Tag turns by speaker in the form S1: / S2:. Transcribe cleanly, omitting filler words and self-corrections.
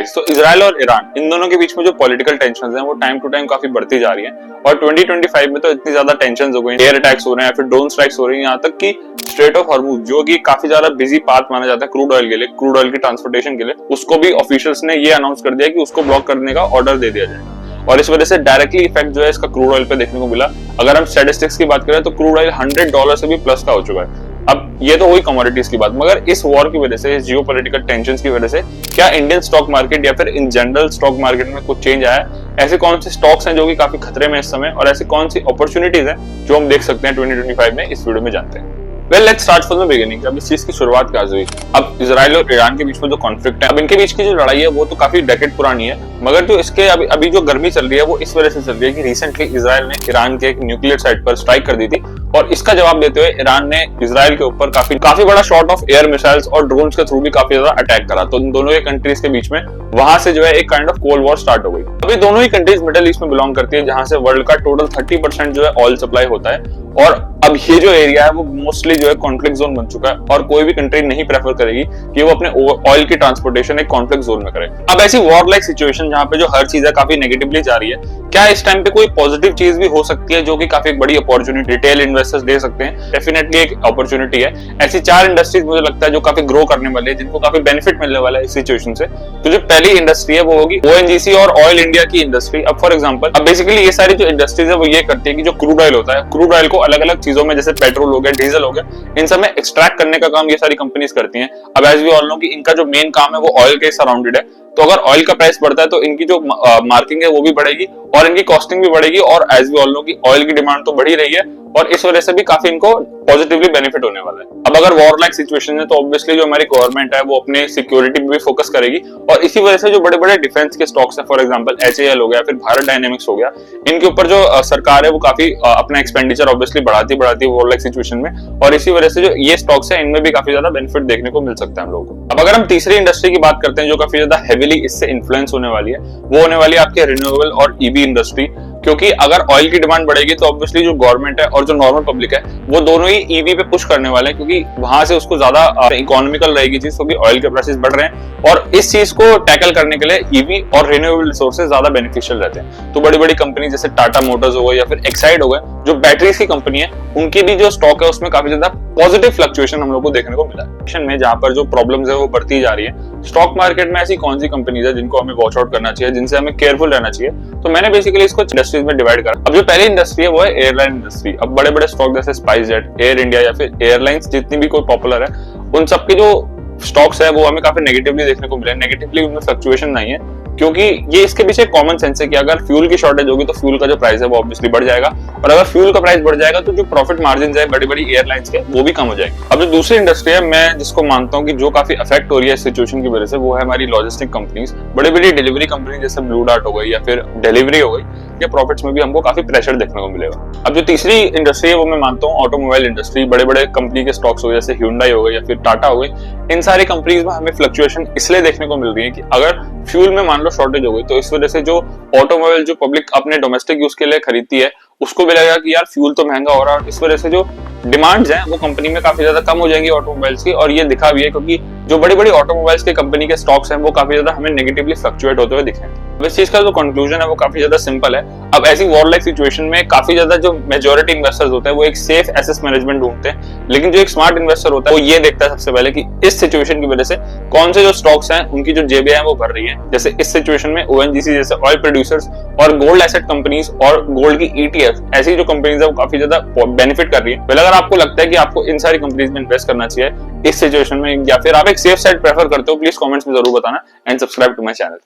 S1: Guys, तो Israel और Iran इन दोनों के बीच में जो पॉलिटिकल टेंशंस हैं वो टाइम टू टाइम काफी बढ़ती जा रही हैं और 2025 में तो इतनी ज्यादा टेंशंस हो गई, एयर अटैक्स हो रहे हैं, फिर ड्रोन स्ट्राइक्स हो रही हैं, यहाँ तक कि स्ट्रेट ऑफ हॉर्मुज जो कि काफी ज्यादा बिजी पाथ माना जाता है क्रूड ऑयल के लिए, क्रूड ऑयल की ट्रांसपोर्टेशन के लिए, उसको भी ऑफिशियल्स ने ये अनाउंस कर दिया कि उसको ब्लॉक करने का ऑर्डर दे दिया जाएगा और इस वजह से डायरेक्टली इफेक्ट जो है इसका क्रूड ऑयल पे देखने को मिला। अगर हम स्टैटिस्टिक्स की बात करें तो क्रूड ऑयल $100 से भी प्लस का हो चुका है। अब ये तो हुई कमोडिटीज की बात, मगर इस वॉर की वजह से, इस जियोपॉलिटिकल टेंशंस की वजह से क्या इंडियन स्टॉक मार्केट या फिर इन जनरल स्टॉक मार्केट में कुछ चेंज आया है? ऐसे कौन से स्टॉक्स हैं जो कि काफी खतरे में इस समय और ऐसी कौन सी अपॉर्चुनिटीज हैं जो हम देख सकते हैं 2025 में, इस वीडियो में जानते हैं। Well, let's start from the beginning. अब इस चीज की शुरुआत कैसे हुई? अब इजराइल और ईरान के बीच में जो कॉन्फ्लिक्ट है, अब इनके बीच की जो लड़ाई है वो तो काफी डेकेड पुरानी है, मगर जो इसके अभी जो गर्मी चल रही है वो इस वजह से चल रही है कि रिसेंटली इजराइल ने ईरान के एक न्यूक्लियर साइट पर स्ट्राइक कर दी थी और इसका जवाब देते हुए ईरान ने इजराइल के ऊपर काफी बड़ा शॉट ऑफ एयर मिसाइल्स और ड्रोन्स के थ्रू भी काफी ज्यादा अटैक करा। तो इन दोनों ही कंट्रीज के बीच में वहां से जो है एक kind of cold war start हो गई। अभी दोनों ही कंट्रीज मिडिल ईस्ट में बिलोंग करती है, जहां से वर्ल्ड का टोटल 30% जो है ऑयल सप्लाई होता है और अब ये जो एरिया है वो मोस्टली जो है कॉन्फ्लिक्ट जोन बन चुका है और कोई भी कंट्री नहीं प्रेफर करेगी कि वो अपने ऑयल की ट्रांसपोर्टेशन एक कॉन्फ्लिक्ट जोन में करे। अब ऐसी वॉर लाइक सिचुएशन जहां पे जो हर चीज है काफी नेगेटिवली जा रही है, क्या इस टाइम पे कोई पॉजिटिव चीज भी हो सकती है जो कि काफी बड़ी अपॉर्चुनिटी रिटेल इन्वेस्टर्स दे सकते हैं? डेफिनेटली एक अपॉर्चुनिटी है। ऐसी 4 इंडस्ट्रीज मुझे लगता है जो काफी ग्रो करने वाले हैं, जिनको काफी बेनिफिट मिलने वाला है इस सिचुएशन से। तो जो पहली इंडस्ट्री है वो होगी ONGC और ऑयल इंडिया की इंडस्ट्री। अब फॉर एग्जांपल, अब बेसिकली ये सारी जो इंडस्ट्रीज है वो ये करती है कि जो क्रूड ऑयल होता है, क्रूड ऑयल को अलग अलग चीजों में, जैसे पेट्रोल हो गया, डीजल हो गया, इन सब में एक्सट्रैक्ट करने का काम ये सारी कंपनीज करती हैं। अब एज वी ऑल नो कि इनका जो मेन काम है वो ऑयल के सराउंडेड है, तो अगर ऑयल का प्राइस बढ़ता है तो इनकी जो मार्किंग है वो भी बढ़ेगी और इनकी कॉस्टिंग भी बढ़ेगी और एज वी ऑल नो कि ऑयल की डिमांड तो बढ़ ही रही है और इस वजह से भी काफी इनको पॉजिटिवली बेनिफिट होने वाला है। अब अगर वॉर लाइक सिचुएशन है तो ऑब्वियसली जो हमारी गवर्नमेंट है वो अपने सिक्योरिटी पे भी फोकस करेगी और इसी वजह से जो बड़े बड़े डिफेंस के स्टॉक्स है, फॉर एग्जांपल HAL हो गया, फिर भारत डायनेमिक्स हो गया, इनके ऊपर जो सरकार है वो काफी अपना एक्सपेंडिचर ऑब्वियसली बढ़ाती है वॉर लाइक सिचुएशन में और इसी वजह से जो ये स्टॉक्स है इनमें भी काफी ज्यादा बेनिफिट देखने को मिल सकता है हम लोगों को। अब अगर हम तीसरी इंडस्ट्री की बात करते हैं जो काफी ज्यादा हेविली इससे इन्फ्लुएंस होने वाली है, वो होने वाली है आपके रिन्यूएबल और EV इंडस्ट्री। क्योंकि अगर ऑयल की डिमांड बढ़ेगी तो ऑब्वियसली जो गवर्नमेंट है और जो नॉर्मल पब्लिक है वो दोनों ही EV पे पुश करने वाले हैं, क्योंकि वहां से उसको ज्यादा इकोनॉमिकल रहेगी चीज, क्योंकि ऑयल के प्राइसेस बढ़ रहे हैं और इस चीज को टैकल करने के लिए EV और रिन्यूएबल रिसोर्सेज ज्यादा बेनिफिशियल रहते हैं। तो बड़ी बड़ी कंपनी जैसे टाटा मोटर्स हो गई या फिर एक्साइड हो गए, जो बैटरीज की कंपनी है, उनकी भी जो स्टॉक है उसमें काफी ज्यादा पॉजिटिव फ्लक्चुएशन हम लोग को देखने को मिला है। जहां पर जो प्रॉब्लम्स है वो बढ़ती जा रही है, स्टॉक मार्केट में ऐसी कौन सी कंपनीज है जिनको हमें वॉच आउट करना चाहिए, जिनसे हमें केयरफुल रहना चाहिए? तो मैंने बेसिकली इसको इंडस्ट्रीज में डिवाइड करा। अब जो पहली इंडस्ट्री है वो है एयरलाइन इंडस्ट्री। अब बड़े बड़े स्टॉक जैसे स्पाइसजेट, एयर इंडिया या फिर एयरलाइंस जितनी भी कोई पॉपुलर है, उन सबके जो स्टॉक्स है वो हमें काफी नेगेटिवली देखने को मिले। नेगेटिवली उनमें फ्लक्चुएशन नहीं है क्योंकि ये इसके पीछे कॉमन सेंस है कि अगर फ्यूल की शॉर्टेज होगी तो फ्यूल का जो प्राइस है वो ऑब्वियसली बढ़ जाएगा और अगर फ्यूल का प्राइस बढ़ जाएगा तो जो प्रॉफिट मार्जिन है बड़ी बड़ी एयरलाइंस के वो भी कम हो जाएंगे। अब जो दूसरी इंडस्ट्री है, मैं जिसको मानता हूँ कि जो काफी अफेक्ट हो रही है इस सिचुएशन की वजह से, वो है हमारी लॉजिस्टिक कंपनीज। बड़ी बड़ी डिलीवरी कंपनी जैसे ब्लू डार्ट हो गई या फिर डिलीवरी हो गई, या प्रॉफिट्स में भी हमको काफी प्रेशर देखने को मिलेगा। अब जो तीसरी इंडस्ट्री है वो मैं मानता हूँ ऑटोमोबाइल इंडस्ट्री। बड़े बड़े कंपनी के स्टॉक्स हो जैसे Hyundai हो गए या फिर टाटा हो गए, इन सारी कंपनीज में हमें फ्लक्चुएशन इसलिए देखने को मिल रही है कि अगर फ्यूल में मान लो शॉर्टेज हो गई तो इस वजह से जो ऑटोमोबाइल जो पब्लिक अपने डोमेस्टिक यूज के लिए खरीदती है उसको भी लगेगा कि यार फ्यूल तो महंगा हो रहा है और इस वजह से जो डिमांड्स हैं वो कंपनी में काफी ज्यादा कम हो जाएंगी ऑटोमोबाइल्स की। और ये दिखा भी है क्योंकि जो बड़ी बड़ी ऑटोमोबाइल्स के कंपनी के स्टॉक्स हैं वो काफी ज्यादा हमें नेगेटिवली फ्लक्चुएट होते हुए दिखे हैं। इस चीज का जो कंक्लूजन है वो काफी ज्यादा सिंपल है। अब ऐसी वॉर लाइक सिचुएशन में काफी ज्यादा जो मेजॉरिटी इन्वेस्टर्स होते हैं वो एक सेफ एसेट मैनेजमेंट ढूंढते हैं, लेकिन जो एक स्मार्ट इन्वेस्टर होता है वो ये देखता है सबसे पहले कि इस सिचुएशन की वजह से कौन से जो स्टॉक्स हैं उनकी जो जेबें हैं वो भर रही है। जैसे इस सिचुएशन में ONGC जैसे ऑयल प्रोड्यूसर्स और गोल्ड एसेट कंपनीज और गोल्ड की ETF, ऐसी जो कंपनीज है वो काफी ज्यादा बेनिफिट कर रही है। अगर आपको लगता है कि आपको इन सारी कंपनीज में इन्वेस्ट करना चाहिए इस सिचुएशन में, या फिर आप एक सेफ साइड प्रेफर करते हो, प्लीज कमेंट्स में जरूर बताना and subscribe to my channel.